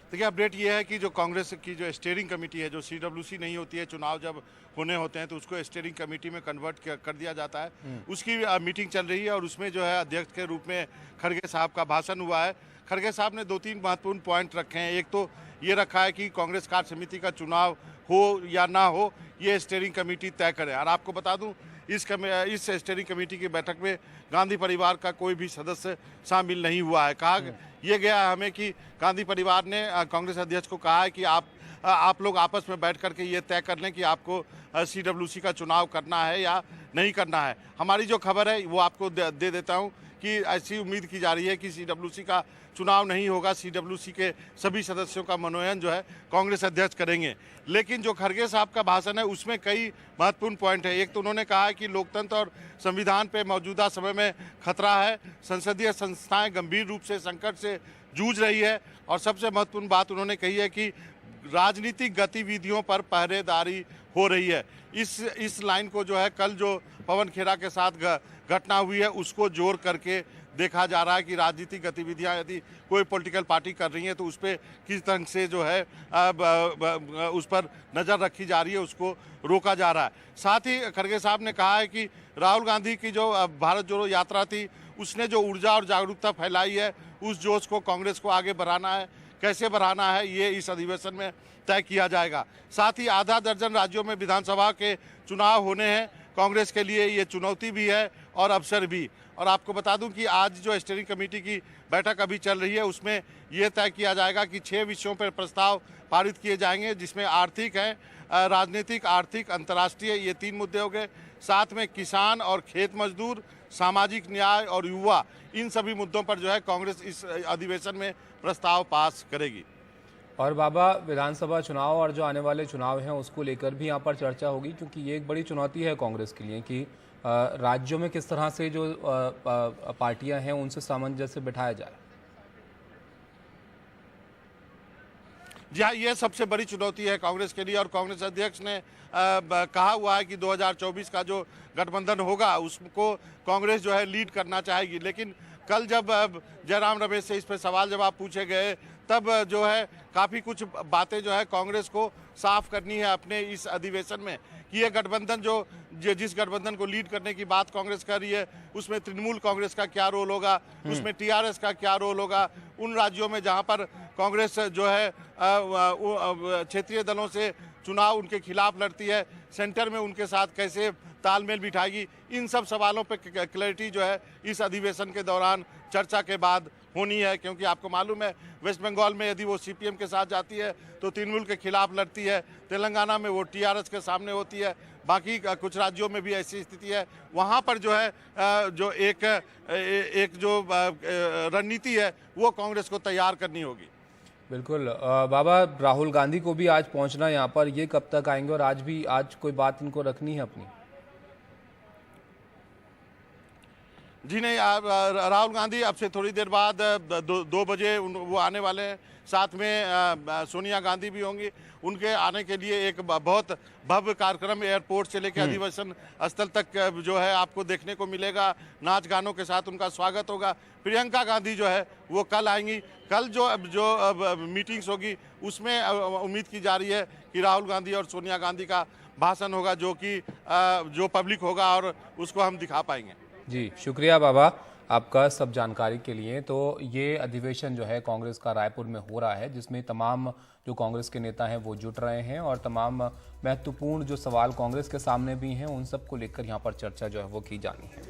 देखिए, अपडेट ये है कि जो कांग्रेस की जो स्टीयरिंग कमेटी है, जो सीडब्ल्यूसी नहीं होती है, चुनाव जब होने होते हैं तो उसको स्टीयरिंग कमेटी में कन्वर्ट कर दिया जाता है। उसकी मीटिंग चल रही है और उसमें जो है अध्यक्ष के रूप में खड़गे साहब का भाषण हुआ है। खड़गे साहब ने 2-3 महत्वपूर्ण पॉइंट रखे हैं। एक तो ये रखा है कि कांग्रेस कार्य समिति का चुनाव हो या ना हो, ये स्टीयरिंग कमेटी तय करे। और आपको बता दूं, इस स्टीयरिंग कमेटी की बैठक में गांधी परिवार का कोई भी सदस्य शामिल नहीं हुआ है। कहा यह गया है हमें कि गांधी परिवार ने कांग्रेस अध्यक्ष को कहा है कि आप लोग आपस में बैठ करके ये तय कर लें कि आपको सीडब्ल्यूसी का चुनाव करना है या नहीं करना है। हमारी जो खबर है वो आपको दे देता हूँ कि ऐसी उम्मीद की जा रही है कि सीडब्ल्यूसी का चुनाव नहीं होगा। सीडब्ल्यूसी के सभी सदस्यों का मनोनयन जो है कांग्रेस अध्यक्ष करेंगे। लेकिन जो खड़गे साहब का भाषण है उसमें कई महत्वपूर्ण पॉइंट है। एक तो उन्होंने कहा है कि लोकतंत्र और संविधान पे मौजूदा समय में खतरा है, संसदीय संस्थाएं गंभीर रूप से संकट से जूझ रही है। और सबसे महत्वपूर्ण बात उन्होंने कही है कि राजनीतिक गतिविधियों पर पहरेदारी हो रही है। इस लाइन को जो है कल जो पवन खेड़ा के साथ घटना हुई है उसको जोड़ करके देखा जा रहा है कि राजनीतिक गतिविधियां यदि कोई पॉलिटिकल पार्टी कर रही है तो उस पर किस ढंग से जो है उस पर नज़र रखी जा रही है, उसको रोका जा रहा है। साथ ही खड़गे साहब ने कहा है कि राहुल गांधी की जो भारत जोड़ो यात्रा थी उसने जो ऊर्जा और जागरूकता फैलाई है, उस जोश को कांग्रेस को आगे बढ़ाना है। कैसे बढ़ाना है ये इस अधिवेशन में तय किया जाएगा। साथ ही आधा दर्जन राज्यों में विधानसभा के चुनाव होने हैं। कांग्रेस के लिए ये चुनौती भी है और अवसर भी। और आपको बता दूं कि आज जो स्टीयरिंग कमेटी की बैठक अभी चल रही है उसमें ये तय किया जाएगा कि 6 विषयों पर प्रस्ताव पारित किए जाएंगे, जिसमें आर्थिक है, राजनीतिक, आर्थिक, अंतर्राष्ट्रीय, ये 3 मुद्दे हो गए। साथ में किसान और खेत मजदूर, सामाजिक न्याय और युवा, इन सभी मुद्दों पर जो है कांग्रेस इस अधिवेशन में प्रस्ताव पास करेगी। और बाबा, विधानसभा चुनाव और जो आने वाले चुनाव हैं उसको लेकर भी यहाँ पर चर्चा होगी, क्योंकि ये एक बड़ी चुनौती है कांग्रेस के लिए कि राज्यों में किस तरह से जो पार्टियां हैं उनसे सामंजस्य बिठाया जाए। जी हाँ, ये सबसे बड़ी चुनौती है कांग्रेस के लिए। और कांग्रेस अध्यक्ष ने कहा हुआ है कि 2024 का जो गठबंधन होगा उसको कांग्रेस जो है लीड करना चाहेगी। लेकिन कल जब जयराम रमेश से इस पर सवाल जवाब पूछे गए तब जो है काफ़ी कुछ बातें जो है कांग्रेस को साफ करनी है अपने इस अधिवेशन में कि ये गठबंधन जिस गठबंधन को लीड करने की बात कांग्रेस कर रही है उसमें तृणमूल कांग्रेस का क्या रोल होगा, उसमें टीआरएस का क्या रोल होगा। उन राज्यों में जहां पर कांग्रेस जो है क्षेत्रीय दलों से चुनाव उनके खिलाफ लड़ती है, सेंटर में उनके साथ कैसे तालमेल बिठाएगी, इन सब सवालों पर क्लैरिटी जो है इस अधिवेशन के दौरान चर्चा के बाद होनी है। क्योंकि आपको मालूम है वेस्ट बंगाल में यदि वो सीपीएम के साथ जाती है तो तृणमूल के खिलाफ लड़ती है, तेलंगाना में वो टीआरएस के सामने होती है, बाकी कुछ राज्यों में भी ऐसी स्थिति है। वहाँ पर जो है जो एक जो रणनीति है वो कांग्रेस को तैयार करनी होगी। बिल्कुल बाबा, राहुल गांधी को भी आज पहुंचना यहाँ पर, ये कब तक आएंगे और आज कोई बात इनको रखनी है अपनी? जी नहीं, राहुल गांधी अब से थोड़ी देर बाद 2 बजे वो आने वाले हैं। साथ में सोनिया गांधी भी होंगी। उनके आने के लिए एक बहुत भव्य कार्यक्रम एयरपोर्ट से लेकर अधिवेशन स्थल तक जो है आपको देखने को मिलेगा। नाच गानों के साथ उनका स्वागत होगा। प्रियंका गांधी जो है वो कल आएंगी। कल जो मीटिंग्स होगी उसमें उम्मीद की जा रही है कि राहुल गांधी और सोनिया गांधी का भाषण होगा जो पब्लिक होगा और उसको हम दिखा पाएंगे। जी, शुक्रिया बाबा आपका सब जानकारी के लिए। तो ये अधिवेशन जो है कांग्रेस का रायपुर में हो रहा है, जिसमें तमाम जो कांग्रेस के नेता हैं वो जुट रहे हैं और तमाम महत्वपूर्ण जो सवाल कांग्रेस के सामने भी हैं उन सब को लेकर यहाँ पर चर्चा जो है वो की जानी है।